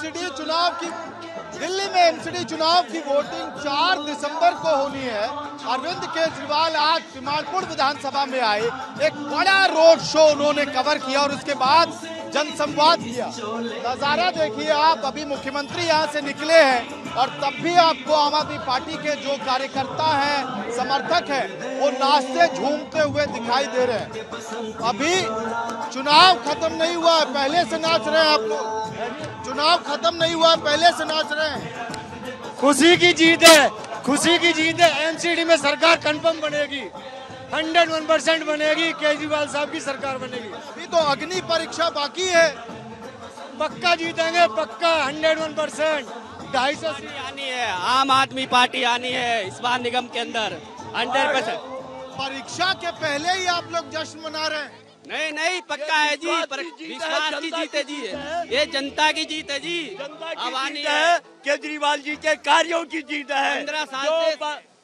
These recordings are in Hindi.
एमसीडी चुनाव की दिल्ली में एमसीडी चुनाव की वोटिंग 4 दिसंबर को होनी है। अरविंद केजरीवाल आज तिमालपुर विधानसभा में आए, एक बड़ा रोड शो उन्होंने कवर किया और उसके बाद जनसंवाद किया। नजारा देखिए आप, अभी मुख्यमंत्री यहाँ से निकले हैं और तब भी आपको आम आदमी पार्टी के जो कार्यकर्ता हैं, समर्थक हैं, वो नाचते झूमते हुए दिखाई दे रहे हैं। अभी चुनाव खत्म नहीं हुआ है, पहले से नाच रहे हैं आप लोग। चुनाव खत्म नहीं हुआ है, पहले से नाच रहे हैं। खुशी की जीत है, खुशी की जीत है। एमसीडी में सरकार कंफर्म बनेगी, 101% बनेगी। केजरीवाल साहब की सरकार बनेगी। अभी तो अग्नि परीक्षा बाकी है। पक्का जीतेंगे, पक्का 101%। 250 सीट आनी है, आम आदमी पार्टी आनी है इस बार निगम के अंदर 100%। परीक्षा के पहले ही आप लोग जश्न मना रहे हैं। नहीं नहीं, पक्का है जी, विश्वास की जीत है जी, ये जनता की जीत है जी। अब आनी है, केजरीवाल जी के कार्यों की जीत है।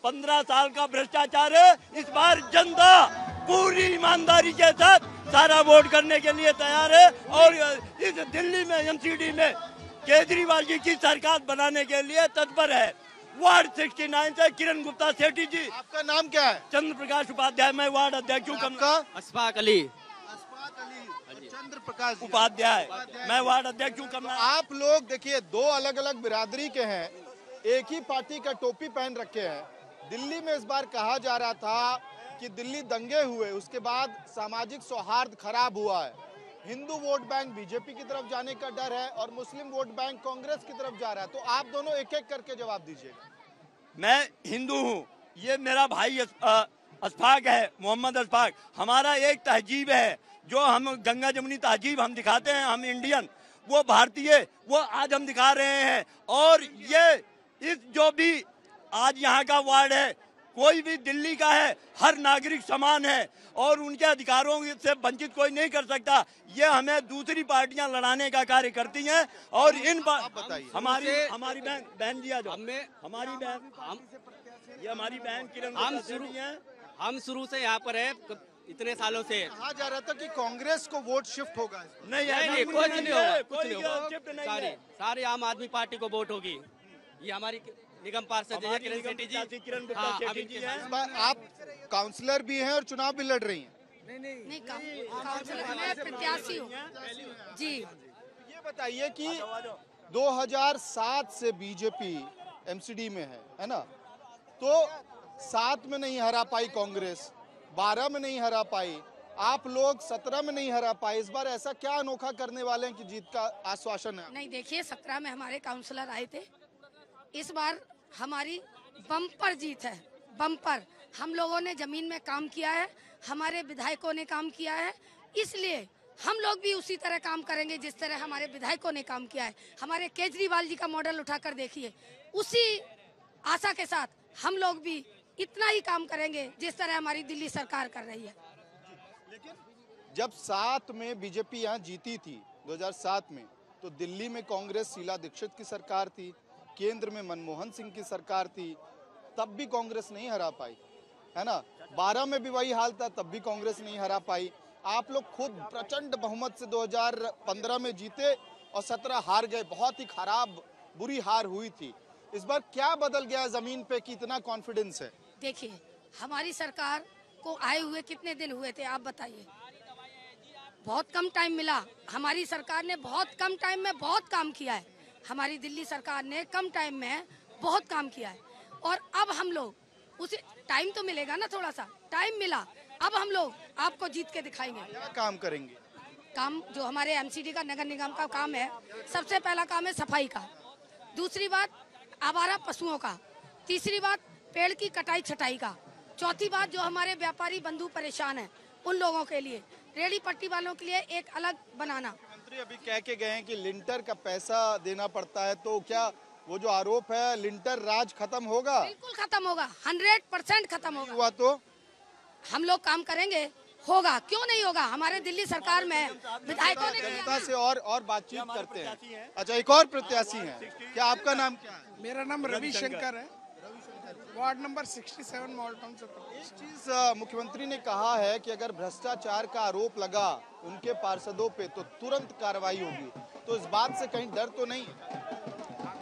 15 साल का भ्रष्टाचार है। इस बार जनता पूरी ईमानदारी के साथ सारा वोट करने के लिए तैयार है और इस दिल्ली में एमसीडी में केजरीवाल जी की सरकार बनाने के लिए तत्पर है। वार्ड 69 से किरण गुप्ता सेठी जी। आपका नाम क्या है? चंद्र प्रकाश उपाध्याय। मैं वार्ड अध्यक्ष हूँ। अशफाक अली। चंद्र प्रकाश उपाध्याय, मैं वार्ड अध्यक्ष हूँ। आप लोग देखिए, दो अलग अलग बिरादरी के हैं, एक ही पार्टी का टोपी पहन रखे हैं। दिल्ली में इस बार कहा जा रहा था कि दिल्ली दंगे हुए, उसके बाद सामाजिक सौहार्द खराब हुआ है। हिंदू वोट बैंक बीजेपी की तरफ जाने का डर है और मुस्लिम वोट बैंक कांग्रेस की तरफ जा रहा है। तो आप दोनों एक एक करके जवाब दीजिएगा। मैं हिंदू हूँ, ये मेरा भाई अशफाक है, मोहम्मद अशफाक। हमारा एक तहजीब है, जो हम गंगा जमुनी तहजीब हम दिखाते हैं, हम इंडियन, वो भारतीय, वो आज हम दिखा रहे हैं। और ये इस जो भी आज यहाँ का वार्ड है, कोई भी दिल्ली का है, हर नागरिक समान है और उनके अधिकारों से वंचित कोई नहीं कर सकता। ये हमें दूसरी पार्टियां लड़ाने का कार्य करती हैं और इन हमारी बहन जी, आज हमारी बहन, ये हमारी बहन किरण हम शुरू से यहाँ पर है, इतने सालों से कहा जा रहा था कि कांग्रेस को वोट शिफ्ट होगा। नहीं, कुछ नहीं होगा, कुछ नहीं होगा। सारी आम आदमी पार्टी को वोट होगी। ये हमारी निगम पार्षद है किरण सेठी जी। आप काउंसलर भी हैं और चुनाव भी लड़ रही हैं। नहीं, काउंसलर मैं प्रत्याशी हूँ जी। ये बताइए कि 2007 से बीजेपी एमसीडी में है ना? तो 7 में नहीं हरा पाई कांग्रेस, 12 में नहीं हरा पाई, आप लोग 17 में नहीं हरा पाए। इस बार ऐसा क्या अनोखा करने वाले हैं कि जीत का आश्वासन है? नहीं, देखिए 17 में हमारे काउंसलर आए थे, इस बार हमारी बम्पर जीत है, बम्पर। हम लोगों ने जमीन में काम किया है, हमारे विधायकों ने काम किया है, इसलिए हम लोग भी उसी तरह काम करेंगे जिस तरह हमारे विधायकों ने काम किया है। हमारे केजरीवाल जी का मॉडल उठाकर देखिए, उसी आशा के साथ हम लोग भी इतना ही काम करेंगे जिस तरह हमारी दिल्ली सरकार कर रही है। लेकिन जब 7 में बीजेपी यहाँ जीती थी 2007 में, तो दिल्ली में कांग्रेस शीला दीक्षित की सरकार थी, केंद्र में मनमोहन सिंह की सरकार थी, तब भी कांग्रेस नहीं हरा पाई, है ना? 12 में भी वही हाल था, तब भी कांग्रेस नहीं हरा पाई। आप लोग खुद प्रचंड बहुमत से 2015 में जीते और 17 हार गए, बहुत ही खराब बुरी हार हुई थी। इस बार क्या बदल गया जमीन पे कि इतना कॉन्फिडेंस है? देखिए, हमारी सरकार को आए हुए कितने दिन हुए थे आप बताइए? बहुत कम टाइम मिला। हमारी सरकार ने बहुत कम टाइम में बहुत काम किया है। हमारी दिल्ली सरकार ने कम टाइम में बहुत काम किया है और अब हम लोग उसे टाइम तो मिलेगा ना, थोड़ा सा टाइम मिला, अब हम लोग आपको जीत के दिखाएंगे। क्या काम करेंगे? काम जो हमारे एमसीडी का नगर निगम का काम है, सबसे पहला काम है सफाई का, दूसरी बात आवारा पशुओं का, तीसरी बात पेड़ की कटाई छटाई का, चौथी बात जो हमारे व्यापारी बंधु परेशान हैं उन लोगों के लिए, रेडी पट्टी वालों के लिए एक अलग बनाना। मंत्री अभी कह के गए हैं कि लिंटर का पैसा देना पड़ता है, तो क्या वो जो आरोप है लिंटर राज खत्म होगा? बिल्कुल खत्म होगा, 100% खत्म होगा। हुआ तो हम लोग काम करेंगे, होगा, क्यों नहीं होगा? हमारे दिल्ली सरकार में विधायकों ने जनता से और बातचीत करते हैं। अच्छा, एक और प्रत्याशी हैं, क्या आपका नाम क्या है? मेरा नाम रविशंकर है, वार्ड नंबर 67 मॉल टाउन से। एक चीज मुख्यमंत्री ने कहा है कि अगर भ्रष्टाचार का आरोप लगा उनके पार्षदों पे तो तुरंत कार्रवाई होगी। तो इस बात से कहीं डर तो नहीं?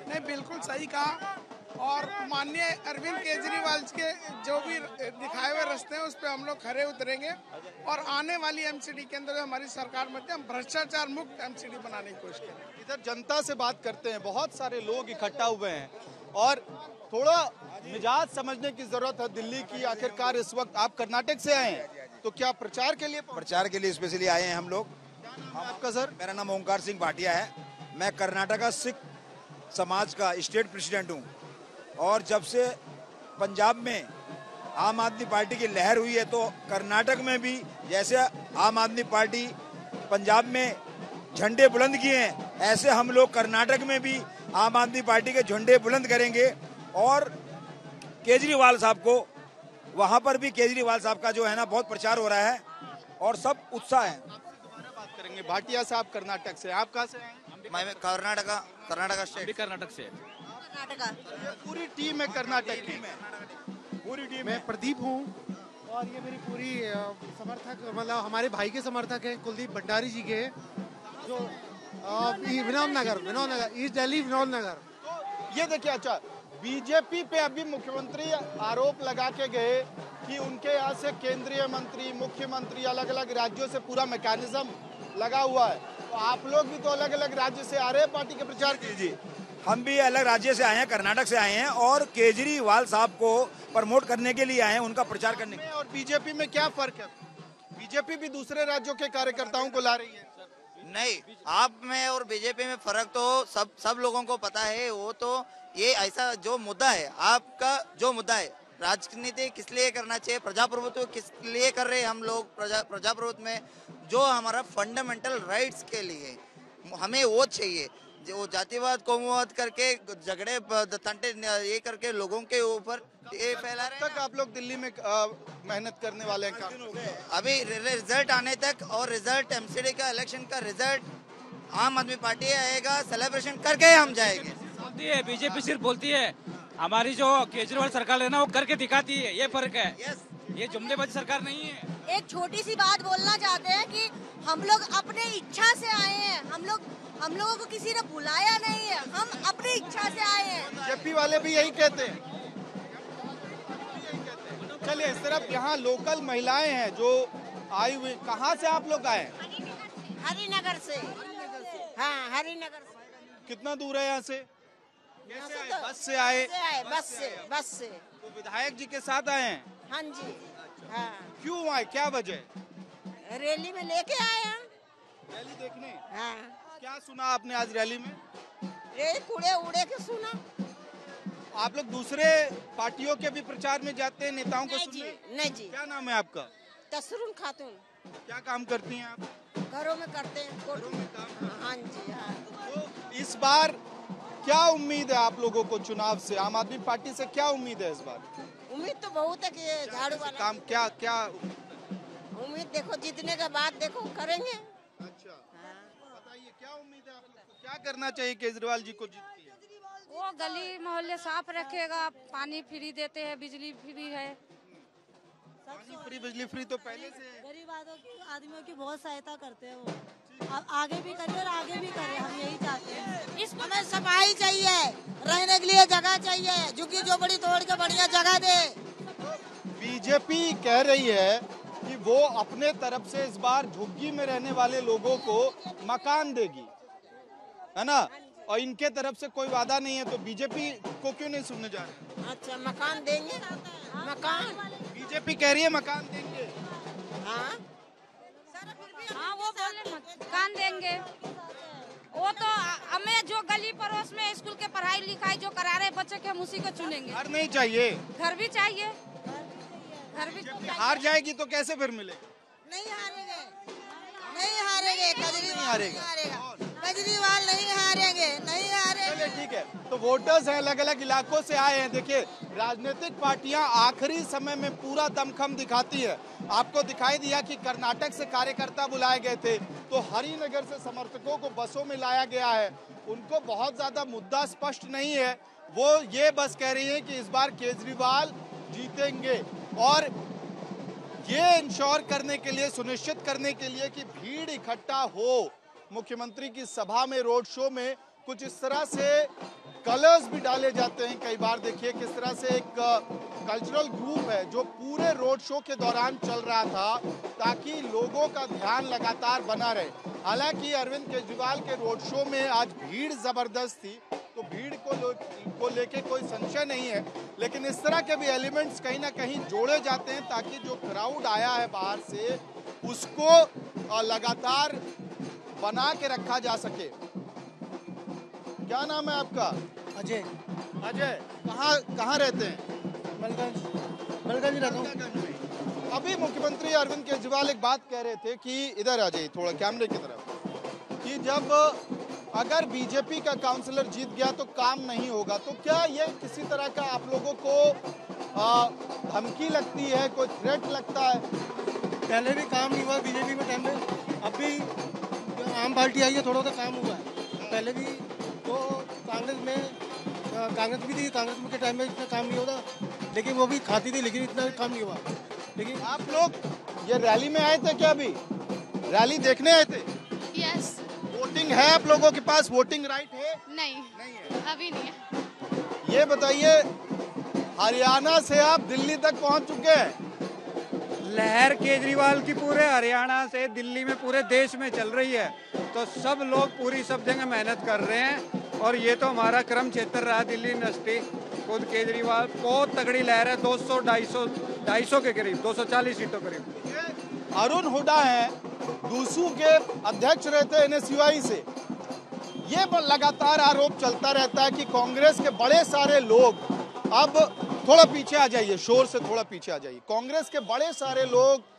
नहीं, बिल्कुल सही कहा। और माननीय अरविंद केजरीवाल के जो भी दिखाए हुए रास्ते हैं उस पर हम लोग खरे उतरेंगे और आने वाली एमसीडी के अंदर हमारी सरकार में हम भ्रष्टाचार मुक्त एमसीडी बनाने की कोशिश करेंगे। इधर जनता से बात करते हैं, बहुत सारे लोग इकट्ठा हुए हैं और थोड़ा मिजाज समझने की जरूरत है दिल्ली की। आखिरकार इस वक्त आप कर्नाटक से आए हैं, तो क्या प्रचार के लिए? प्रचार के लिए स्पेशली आए हैं हम लोग। आपका सर? मेरा नाम ओंकार सिंह भाटिया है। मैं कर्नाटका सिख समाज का स्टेट प्रेसिडेंट हूँ और जब से पंजाब में आम आदमी पार्टी की लहर हुई है तो कर्नाटक में भी जैसे आम आदमी पार्टी पंजाब में झंडे बुलंद किए हैं, ऐसे हम लोग कर्नाटक में भी आम आदमी पार्टी के झंडे बुलंद करेंगे। और केजरीवाल साहब को वहाँ पर भी केजरीवाल साहब का जो है ना बहुत प्रचार हो रहा है और सब उत्साह है। बात करेंगे। भाटिया साहब कर्नाटक से, आप कहाँ से आए? मैं कर्नाटका स्टेट। कर्नाटक से पूरी टीम है कर्नाटक की। पूरी टीम मैं प्रदीप हूँ और ये मेरी पूरी समर्थक, मतलब हमारे भाई के समर्थक हैं कुलदीप भंडारी जी के, जो विनोद नगर ईस्ट दिल्ली विनोद नगर। तो ये देखिए, अच्छा बीजेपी पे अभी मुख्यमंत्री आरोप लगा के गए कि उनके यहाँ से केंद्रीय मंत्री, मुख्यमंत्री अलग अलग राज्यों से पूरा मैकेनिज्म लगा हुआ है। तो आप लोग भी तो अलग अलग राज्य से आ रहे हैं पार्टी के प्रचार के? जी, हम भी अलग राज्य से आए हैं, कर्नाटक से आए हैं और केजरीवाल साहब को प्रमोट करने के लिए आए हैं, उनका प्रचार करने के लिए। और बीजेपी में क्या फर्क है? बीजेपी भी दूसरे राज्यों के कार्यकर्ताओं को ला रही है। नहीं, आप में और बीजेपी में फर्क तो सब लोगों को पता है। वो तो ये ऐसा जो मुद्दा है, आपका जो मुद्दा है, राजनीति किस लिए करना चाहिए, प्रजाप्रभुत्व किस लिए कर रहे हैं हम लोग, प्रजाप्रभुत्व में जो हमारा फंडामेंटल राइट्स के लिए हमें वो चाहिए। जो जातिवाद कौमुवाद करके झगड़े तंटे ये करके लोगों के ऊपर ये फैला रहे हैं। तक आप लोग दिल्ली में मेहनत करने वाले हैं? अभी रिजल्ट आने तक और रिजल्ट एमसीडी का इलेक्शन का रिजल्ट आम आदमी पार्टी आएगा, सेलिब्रेशन करके हम जाएंगे। बोलती है बीजेपी सिर्फ बोलती है, हमारी जो केजरीवाल सरकार है ना वो करके दिखाती है, ये फर्क है। ये जुमलेबाजी सरकार नहीं है। एक छोटी सी बात बोलना चाहते हैं कि हम लोग अपने इच्छा से आए हैं, हम लोगों को किसी ने बुलाया नहीं है, हम अपनी इच्छा से आए हैं। बीजेपी वाले भी यही कहते हैं। चलिए, इस तरफ यहाँ लोकल महिलाएं हैं जो आई हुई। कहाँ से आप लोग आए? हरिनगर से। हाँ, हरिनगर से। कितना दूर है यहाँ से? कैसे आए? बस से आए? बस से। तो विधायक जी के साथ आए हैं? हाँ जी। हाँ। क्यों आए, क्या वजह? रैली में लेके आए हैं। रैली देखने? हाँ। क्या सुना आपने आज रैली में? ये कूड़े उड़े के सुना। आप लोग दूसरे पार्टियों के भी प्रचार में जाते हैं, नेताओं को सुनने? नहीं जी। क्या नाम है आपका? तसरुन खातून। क्या काम करती हैं आप? घरों में करते हैं। घरों में काम। हाँ जी। हाँ। तो इस बार क्या उम्मीद है आप लोगों को चुनाव से? आम आदमी पार्टी से क्या उम्मीद है इस बार? उम्मीद तो बहुत है कि ये झाड़ू वाला काम क्या क्या उम्मीद देखो, जीतने के बाद देखो करेंगे। अच्छा, बताइए क्या उम्मीद है आप लोग को? क्या करना चाहिए केजरीवाल जी को जीत के? वो गली मोहल्ले साफ रखेगा, पानी फ्री देते हैं, बिजली फ्री है। पानी फ्री, बिजली फ्री तो पहले से है। गरीब आदमियों की बहुत सहायता करते हैं वो। अब आगे भी करिए और आगे भी करें, हम यही चाहते हैं। इस हमें सफाई चाहिए, रहने के लिए जगह चाहिए, झुग्गी झोपड़ी तोड़ के बढ़िया जगह दे। बीजेपी कह रही है कि वो अपने तरफ से इस बार झुग्गी में रहने वाले लोगों को मकान देगी, है ना? और इनके तरफ से कोई वादा नहीं है, तो बीजेपी को क्यों नहीं सुनने जा रहे? अच्छा, मकान देंगे। मकान बीजेपी कह रही है मकान देंगे। हाँ, वो बोले मकान देंगे। वो तो हमें जो गली पड़ोस में स्कूल के पढ़ाई लिखाई जो करा रहे बच्चे के, हम उसी को चुनेंगे। घर नहीं चाहिए? घर भी चाहिए। घर भी हार जाएगी तो कैसे फिर मिलेगा? नहीं हारेंगे, नहीं हारेंगे। केजरीवाल नहीं हारेंगे, नहीं हारेंगे। चलिए ठीक है, तो वोटर्स हैं अलग अलग इलाकों से आए हैं। देखिए, राजनीतिक पार्टियां आखिरी समय में पूरा दमखम दिखाती है। आपको दिखाई दिया कि कर्नाटक से कार्यकर्ता बुलाए गए थे, तो हरिनगर से समर्थकों को बसों में लाया गया है। उनको बहुत ज्यादा मुद्दा स्पष्ट नहीं है, वो ये बस कह रही है कि इस बार केजरीवाल जीतेंगे। और ये इंश्योर करने के लिए, सुनिश्चित करने के लिए कि भीड़ इकट्ठा हो, मुख्यमंत्री की सभा में, रोड शो में कुछ इस तरह से कलर्स भी डाले जाते हैं। कई बार देखिए किस तरह से एक कल्चरल ग्रुप है जो पूरे रोड शो के दौरान चल रहा था ताकि लोगों का ध्यान लगातार बना रहे। हालांकि अरविंद केजरीवाल के रोड शो में आज भीड़ जबरदस्त थी, तो भीड़ को लेके कोई संशय नहीं है, लेकिन इस तरह के भी एलिमेंट्स कहीं ना कहीं जोड़े जाते हैं ताकि जो क्राउड आया है बाहर से उसको लगातार बना के रखा जा सके। क्या नाम है आपका? अजय। अजय, कहाँ रहते हैं? बलगंज रहता हूँ। अभी मुख्यमंत्री अरविंद केजरीवाल एक बात कह रहे थे कि इधर आ जाइए थोड़ा कैमरे की तरफ, कि जब अगर बीजेपी का काउंसलर जीत गया तो काम नहीं होगा, तो क्या ये किसी तरह का आप लोगों को धमकी लगती है, कोई थ्रेट लगता है? पहले भी काम नहीं हुआ बीजेपी में टाइम में, अब भी आम पार्टी आई है, थोड़ा सा काम हुआ है। पहले भी तो कांग्रेस भी थी, कांग्रेस के टाइम में इतना काम नहीं होता, लेकिन वो भी खाती थी, लेकिन इतना काम नहीं हुआ। लेकिन आप लोग ये रैली में आए थे क्या? अभी रैली देखने आए थे? यस। वोटिंग है आप लोगों के पास? वोटिंग राइट है? नहीं है, अभी नहीं है। ये बताइए, हरियाणा से आप दिल्ली तक पहुंच चुके हैं। लहर केजरीवाल की पूरे हरियाणा से दिल्ली में, पूरे देश में चल रही है, तो सब लोग पूरी सब जगह मेहनत कर रहे हैं। और ये तो हमारा क्रम क्षेत्र रहा दिल्ली यूनिवर्सिटी, खुद केजरीवाल बहुत तगड़ी लहर है, 200-250 के करीब, 240 सीटों करीब। अरुण हुड्डा है, दूसू के अध्यक्ष रहते हैं NSUI से। ये लगातार आरोप चलता रहता है कि कांग्रेस के बड़े सारे लोग, अब थोड़ा पीछे आ जाइए, शोर से थोड़ा पीछे आ जाइए, कांग्रेस के बड़े सारे लोग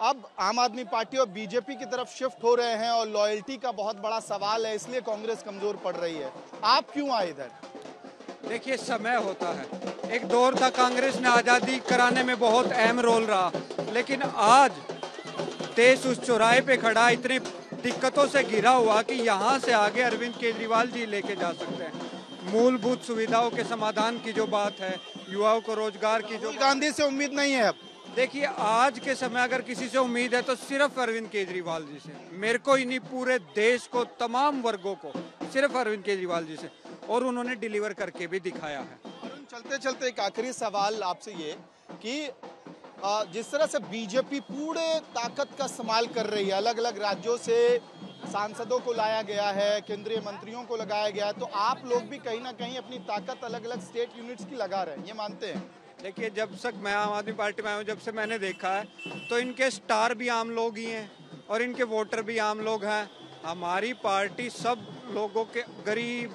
अब आम आदमी पार्टी और बीजेपी की तरफ शिफ्ट हो रहे हैं और लॉयल्टी का बहुत बड़ा सवाल है, इसलिए कांग्रेस कमजोर पड़ रही है। आप क्यों आए इधर? देखिए, समय होता है, एक दौर था कांग्रेस ने आज़ादी कराने में बहुत अहम रोल रहा, लेकिन आज देश उस चौराहे पे खड़ा, इतनी दिक्कतों से घिरा हुआ कि यहाँ से आगे अरविंद केजरीवाल जी लेके जा सकते हैं। मूलभूत सुविधाओं के समाधान की जो बात है, युवाओं को रोजगार की जो, गांधी से उम्मीद नहीं है अब। देखिए, आज के समय अगर किसी से उम्मीद है तो सिर्फ अरविंद केजरीवाल जी से। मेरे को ही नहीं, पूरे देश को, तमाम वर्गों को, सिर्फ अरविंद केजरीवाल जी से, और उन्होंने डिलीवर करके भी दिखाया है। चलते चलते एक आखिरी सवाल आपसे ये कि जिस तरह से बीजेपी पूरे ताकत का इस्तेमाल कर रही है, अलग अलग राज्यों से सांसदों को लाया गया है, केंद्रीय मंत्रियों को लगाया गया है, तो आप लोग भी कहीं ना कहीं अपनी ताकत अलग अलग स्टेट यूनिट्स की लगा रहे हैं, ये मानते हैं? देखिए, जब तक मैं आम आदमी पार्टी में आया हूँ, जब से मैंने देखा है, तो इनके स्टार भी आम लोग ही हैं और इनके वोटर भी आम लोग हैं। हमारी पार्टी सब लोगों के, गरीब,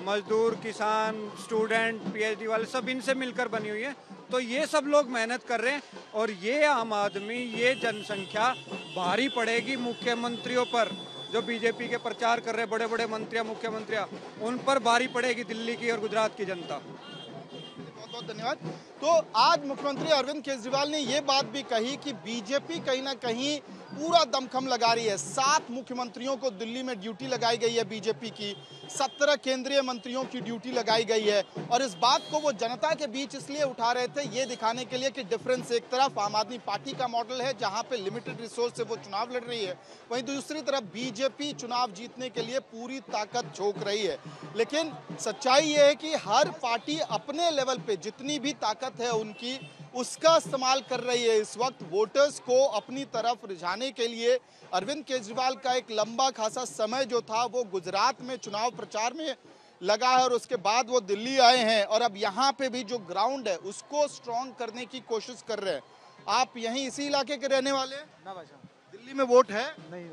मजदूर, किसान, स्टूडेंट, PhD वाले, सब इनसे मिलकर बनी हुई है। तो ये सब लोग मेहनत कर रहे हैं और ये आम आदमी, ये जनसंख्या भारी पड़ेगी मुख्यमंत्रियों पर, जो बीजेपी के प्रचार कर रहे हैं, बड़े बड़े मंत्रियां, मुख्यमंत्रियां, उन पर भारी पड़ेगी दिल्ली की और गुजरात की जनता। बहुत बहुत धन्यवाद। तो आज मुख्यमंत्री अरविंद केजरीवाल ने ये बात भी कही कि बीजेपी कहीं ना कहीं पूरा दमखम लगा रही है। 7 मुख्यमंत्रियों को दिल्ली में ड्यूटी लगाई गई है बीजेपी की, 17 केंद्रीय मंत्रियों की ड्यूटी लगाई गई है, और इस बात को वो जनता के बीच इसलिए उठा रहे थे, ये दिखाने के लिए कि डिफरेंस एक तरफ आम आदमी पार्टी का मॉडल है जहां पे लिमिटेड रिसोर्स से वो चुनाव लड़ रही है, वहीं दूसरी तरफ बीजेपी चुनाव जीतने के लिए पूरी ताकत झोंक रही है। लेकिन सच्चाई ये है कि हर पार्टी अपने लेवल पे जितनी भी ताकत है उनकी, उसका इस्तेमाल कर रही है। इस वक्त वोटर्स को अपनी तरफ रिझाने के लिए अरविंद केजरीवाल का एक लंबा खासा समय जो था वो गुजरात में चुनाव प्रचार में लगा है और उसके बाद वो दिल्ली आए हैं और अब यहाँ पे भी जो ग्राउंड है उसको स्ट्रॉन्ग करने की कोशिश कर रहे हैं। आप यहीं इसी इलाके के रहने वाले हैं? ना भाषा। दिल्ली में वोट है? नहीं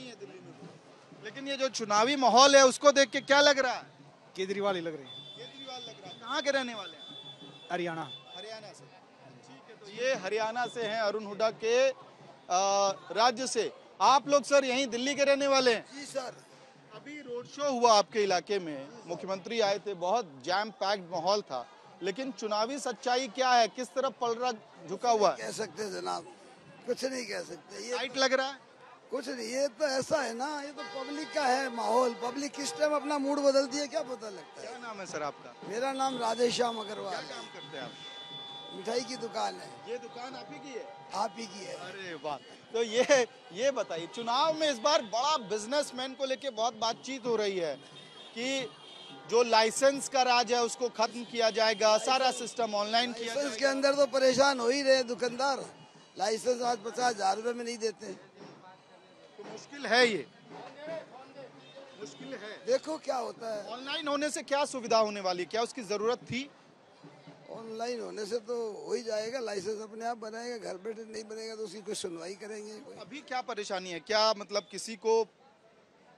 है दिल्ली में। लेकिन ये जो चुनावी माहौल है उसको देख के क्या लग रहा है? केजरीवाल ही लग रही है। केजरीवाल लग रहा है। कहाँ के रहने वाले हैं? हरियाणा। हरियाणा से। ठीक है, तो ये हरियाणा से हैं, अरुण हुड्डा के राज्य से। आप लोग सर यहीं दिल्ली के रहने वाले हैं? जी सर। अभी रोड शो हुआ आपके इलाके में, मुख्यमंत्री आए थे, बहुत जैम पैक्ड माहौल था, लेकिन चुनावी सच्चाई क्या है, किस तरफ पलड़ा झुका हुआ है? कह सकते जनाब, कुछ नहीं कह सकते। ये टाइट लग रहा है? कुछ नहीं, ये तो ऐसा है ना, ये तो पब्लिक का है माहौल। पब्लिक किस टाइम अपना मूड बदलती है क्या पता लगता है। क्या नाम है सर आपका? मेरा नाम राधेश्याम अग्रवाल। क्या काम करते हैं आप? मिठाई की दुकान है। ये दुकान आप ही की है? आप ही की है। अरे वाह। तो ये बताइए, चुनाव में इस बार बड़ा बिजनेसमैन को लेके बहुत बातचीत हो रही है कि जो लाइसेंस का राज है उसको खत्म किया जाएगा, सारा सिस्टम ऑनलाइन किया जाएगा। लाइसेंस के अंदर तो परेशान हो ही रहे दुकानदार, लाइसेंस आज 50,000 रुपए में नहीं देते। तो मुश्किल है, ये मुश्किल है। देखो क्या होता है। ऑनलाइन होने से क्या सुविधा होने वाली, क्या उसकी जरूरत थी? ऑनलाइन होने से तो हो ही जाएगा, लाइसेंस अपने आप बनाएगा, घर बैठे नहीं बनेगा तो उसकी कोई सुनवाई करेंगे कोई। अभी क्या परेशानी है, क्या मतलब किसी को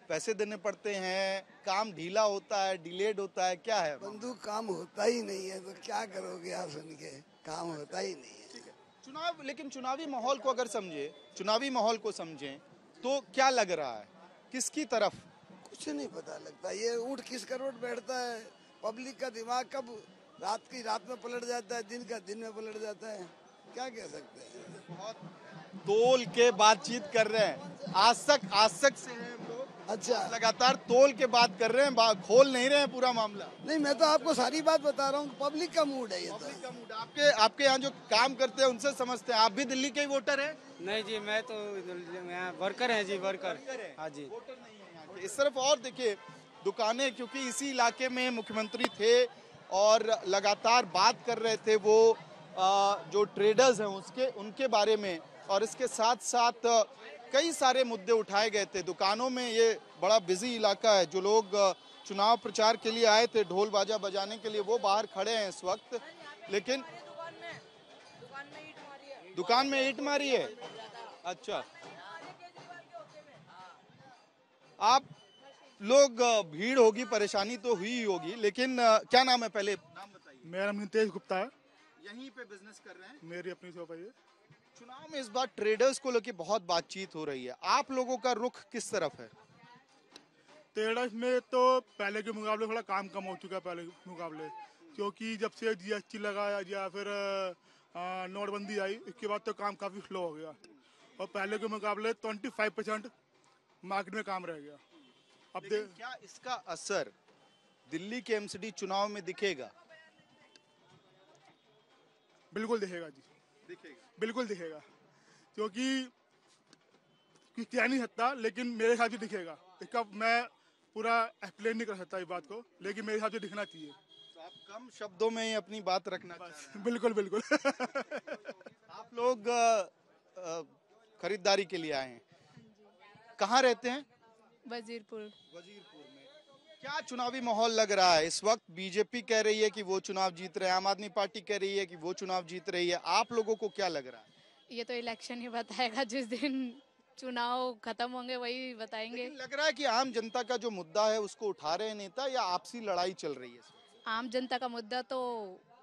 पैसे देने पड़ते हैं, काम ढीला होता है, डिलेड होता है, क्या है? बंदूक काम होता ही नहीं है तो क्या करोगे आप, सुन के काम होता ही नहीं है। चुनाव, लेकिन चुनावी माहौल को अगर समझे, चुनावी माहौल को समझें तो क्या लग रहा है, किसकी तरफ? कुछ नहीं पता लगता, ये ऊँट किस करोड़ बैठता है, पब्लिक का दिमाग कब रात की रात में पलट जाता है, दिन का दिन में पलट जाता है, क्या कह सकते हैं। बहुत तोल के बातचीत कर रहे हैं, आज तक से हैं हम लोग। अच्छा, लगातार तोल के बात कर रहे हैं, खोल नहीं रहे हैं पूरा मामला। नहीं, मैं तो आपको सारी बात बता रहा हूँ, पब्लिक का मूड है ये। पब्लिक का मूड। आपके यहाँ जो काम करते हैं उनसे समझते हैं। आप भी दिल्ली के ही वोटर हैं? नहीं जी, मैं तो यहाँ वर्कर हैं जी, वर्कर। हाँ जी, वोटर नहीं है यहाँ के। इस तरफ और देखिए दुकानें, क्योंकि इसी इलाके में मुख्यमंत्री थे और लगातार बात कर रहे थे वो जो ट्रेडर्स हैं उनके बारे में, और इसके साथ साथ कई सारे मुद्दे उठाए गए थे दुकानों में। ये बड़ा बिजी इलाका है, जो लोग चुनाव प्रचार के लिए आए थे ढोल बाजा बजाने के लिए वो बाहर खड़े हैं इस वक्त। लेकिन दुकान में ईंट मारी है। अच्छा, आप लोग भीड़ होगी, परेशानी तो हुई होगी, लेकिन क्या नाम है, पहले नाम बताइए। मेरा नाम नितेश गुप्ता है। यहीं पे बिजनेस कर रहे हैं? मेरी अपनी शॉप है ये। चुनाव में इस बार ट्रेडर्स को लेकर बहुत बातचीत हो रही है, आप लोगों का रुख किस तरफ है? ट्रेडर्स में तो पहले के मुकाबले थोड़ा काम कम हो चुका है, पहले के मुकाबले, क्योंकि जब से GST लगाया या फिर नोटबंदी आई, इसके बाद तो काम काफ़ी स्लो हो गया और पहले के मुकाबले 25% मार्केट में काम रह गया। अब क्या इसका असर दिल्ली के MCD चुनाव में दिखेगा? बिल्कुल दिखेगा जी, बिल्कुल दिखेगा, क्योंकि कह नहीं सकता, लेकिन मेरे हिसाब से दिखेगा। इसका मैं पूरा एक्सप्लेन नहीं कर सकता इस बात को, लेकिन मेरे हिसाब से दिखना चाहिए। तो आप कम शब्दों में ही अपनी बात रखना चाहते हैं? बिल्कुल बिल्कुल। आप लोग खरीदारी के लिए आए हैं, कहाँ रहते हैं? वजीरपुर। वजीरपुर में क्या चुनावी माहौल लग रहा है इस वक्त? बीजेपी कह रही है कि वो चुनाव जीत रहे हैं, आम आदमी पार्टी कह रही है कि वो चुनाव जीत रही है, आप लोगों को क्या लग रहा है? ये तो इलेक्शन ही बताएगा, जिस दिन चुनाव खत्म होंगे वही बताएंगे। लग रहा है कि आम जनता का जो मुद्दा है उसको उठा रहे हैं नेता, या आपसी लड़ाई चल रही है? आम जनता का मुद्दा तो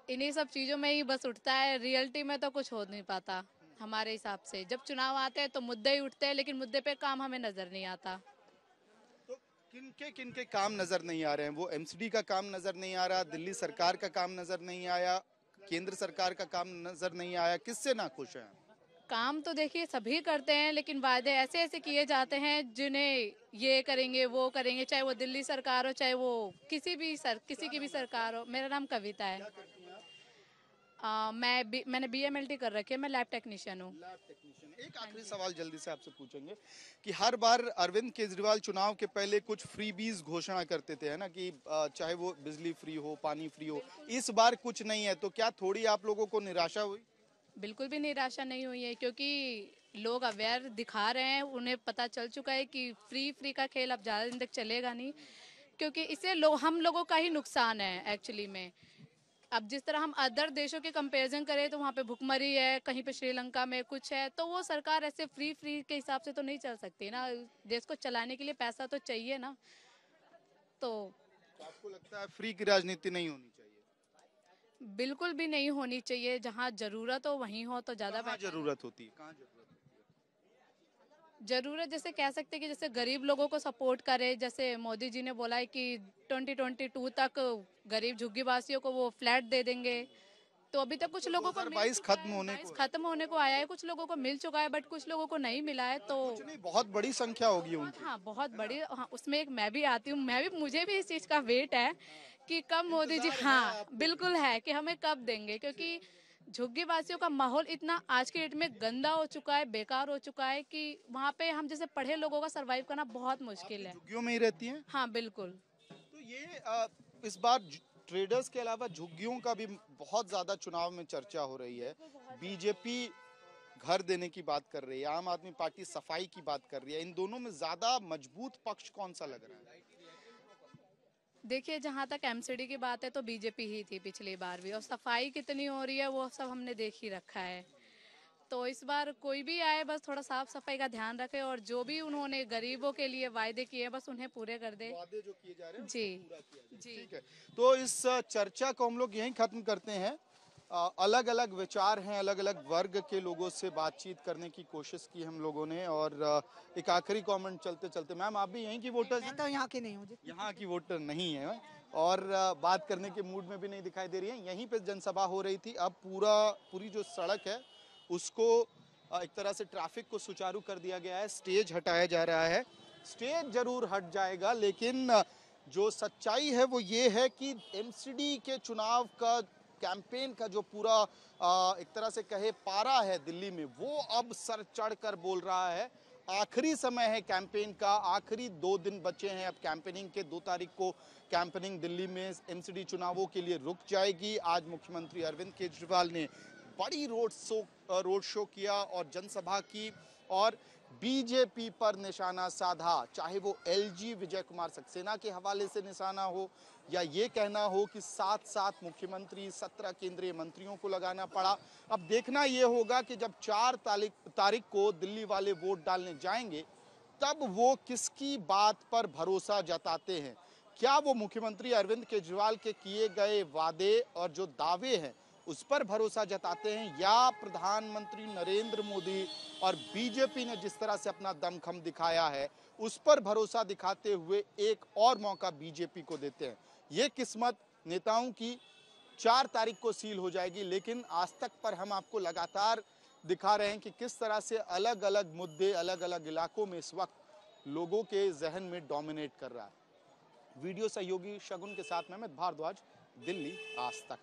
इन्हीं सब चीजों में ही बस उठता है, रियलिटी में तो कुछ हो नहीं पाता हमारे हिसाब से। जब चुनाव आते हैं तो मुद्दे ही उठते हैं, लेकिन मुद्दे पे काम हमें नजर नहीं आता। किनके काम नजर नहीं आ रहे हैं? वो MCD का काम नजर नहीं आ रहा, दिल्ली सरकार का काम नजर नहीं आया, केंद्र सरकार का काम नजर नहीं आया, किससे नाखुश हैं? काम तो देखिए सभी करते हैं, लेकिन वादे ऐसे ऐसे किए जाते हैं जिन्हें ये करेंगे वो करेंगे, चाहे वो दिल्ली सरकार हो चाहे वो किसी की भी सरकार हो। मेरा नाम कविता है। मैंने BMLT कर रखी है, मैं लैब टेक्नीशियन हूँ। एक आखिरी सवाल जल्दी से आपसे पूछेंगे कि हर बार अरविंद केजरीवाल चुनाव के पहले कुछ फ्रीबीज घोषणा करते थे, है ना, कि चाहे वो बिजली फ्री हो, पानी फ्री हो, इस बार कुछ नहीं है, तो क्या थोड़ी आप लोगों को निराशा हुई? बिल्कुल भी निराशा नहीं हुई है, क्योंकि लोग अवेयर दिखा रहे हैं, उन्हें पता चल चुका है कि फ्री का खेल अब ज़्यादा दिन तक चलेगा नहीं, क्योंकि इससे हम लोगों का ही नुकसान है एक्चुअली में। अब जिस तरह हम अदर देशों के कंपैरिजन करें तो वहाँ पे भुखमरी है, कहीं पे श्रीलंका में कुछ है, तो वो सरकार ऐसे फ्री के हिसाब से तो नहीं चल सकती ना। देश को चलाने के लिए पैसा तो चाहिए ना। तो आपको लगता है फ्री की राजनीति नहीं होनी चाहिए? बिल्कुल भी नहीं होनी चाहिए। जहाँ जरूरत हो वहीं हो तो ज्यादा जरूरत होती है। कहाँ जरूरत जैसे कह सकते हैं कि जैसे गरीब लोगों को सपोर्ट करे, जैसे मोदी जी ने बोला है कि 2022 तक गरीब झुग्गी वासियों को वो फ्लैट दे देंगे, तो अभी तक कुछ लोगों को 2022 खत्म होने को आया है, कुछ लोगों को मिल चुका है, बट कुछ लोगों को नहीं मिला है। तो बहुत बड़ी संख्या होगी उनकी। हाँ, बहुत बड़ी। हाँ, उसमें एक मैं भी आती हूँ, मुझे भी इस चीज का वेट है कि कब मोदी जी, हाँ बिल्कुल है कि हमें कब देंगे, क्योंकि झुग्गी वासियों का माहौल इतना आज के डेट में गंदा हो चुका है, बेकार हो चुका है कि वहाँ पे हम जैसे पढ़े लोगों का सरवाइव करना बहुत मुश्किल है। झुग्गियों में ही रहती हैं? हाँ बिल्कुल। तो ये इस बार ट्रेडर्स के अलावा झुग्गियों का भी बहुत ज्यादा चुनाव में चर्चा हो रही है। बीजेपी घर देने की बात कर रही है, आम आदमी पार्टी सफाई की बात कर रही है। इन दोनों में ज्यादा मजबूत पक्ष कौन सा लग रहा है? देखिए, जहाँ तक एमसीडी की बात है तो बीजेपी ही थी पिछली बार भी, और सफाई कितनी हो रही है वो सब हमने देख ही रखा है। तो इस बार कोई भी आए बस थोड़ा साफ सफाई का ध्यान रखे, और जो भी उन्होंने गरीबों के लिए वायदे किए बस उन्हें पूरे कर दे। वादे जो किए जा रहे हैं जी जी ठीक है। तो इस चर्चा को हम लोग यहीं खत्म करते हैं। अलग अलग विचार हैं, अलग अलग वर्ग के लोगों से बातचीत करने की कोशिश की हम लोगों ने। और एक आखिरी कमेंट चलते चलते, मैम आप भी यहीं की वोटर हैं? तो यहाँ की नहीं हूँ, यहाँ की वोटर नहीं है और बात करने के मूड में भी नहीं दिखाई दे रही है। यहीं पे जनसभा हो रही थी। अब पूरी जो सड़क है उसको एक तरह से ट्रैफिक को सुचारू कर दिया गया है, स्टेज हटाया जा रहा है। स्टेज जरूर हट जाएगा, लेकिन जो सच्चाई है वो ये है कि एमसीडी के चुनाव का कैंपेन का जो पूरा एक तरह से कहे पारा है दिल्ली में, वो अब सर चढ़कर बोल रहा है। आखिरी समय है कैंपेन का, आखिरी 2 दिन बचे हैं अब कैंपेनिंग के। 2 तारीख को कैंपेनिंग दिल्ली में एमसीडी चुनावों के लिए रुक जाएगी। आज मुख्यमंत्री अरविंद केजरीवाल ने बड़ी रोड शो किया और जनसभा की और बीजेपी पर निशाना साधा। चाहे वो एलजी विजय कुमार सक्सेना के हवाले से निशाना हो या ये कहना हो कि साथ मुख्यमंत्री 17 केंद्रीय मंत्रियों को लगाना पड़ा। अब देखना ये होगा कि जब 4 तारीख को दिल्ली वाले वोट डालने जाएंगे तब वो किसकी बात पर भरोसा जताते हैं। क्या वो मुख्यमंत्री अरविंद केजरीवाल के किए गए वादे और जो दावे हैं उस पर भरोसा जताते हैं, या प्रधानमंत्री नरेंद्र मोदी और बीजेपी ने जिस तरह से अपना दमखम दिखाया है उस पर भरोसा दिखाते हुए एक और मौका बीजेपी को देते हैं। ये किस्मत नेताओं की 4 तारीख को सील हो जाएगी। लेकिन आज तक पर हम आपको लगातार दिखा रहे हैं कि किस तरह से अलग अलग मुद्दे अलग अलग इलाकों में इस वक्त लोगों के जहन में डोमिनेट कर रहा है। वीडियो सहयोगी शगुन के साथ मैं भारद्वाज, दिल्ली आज तक।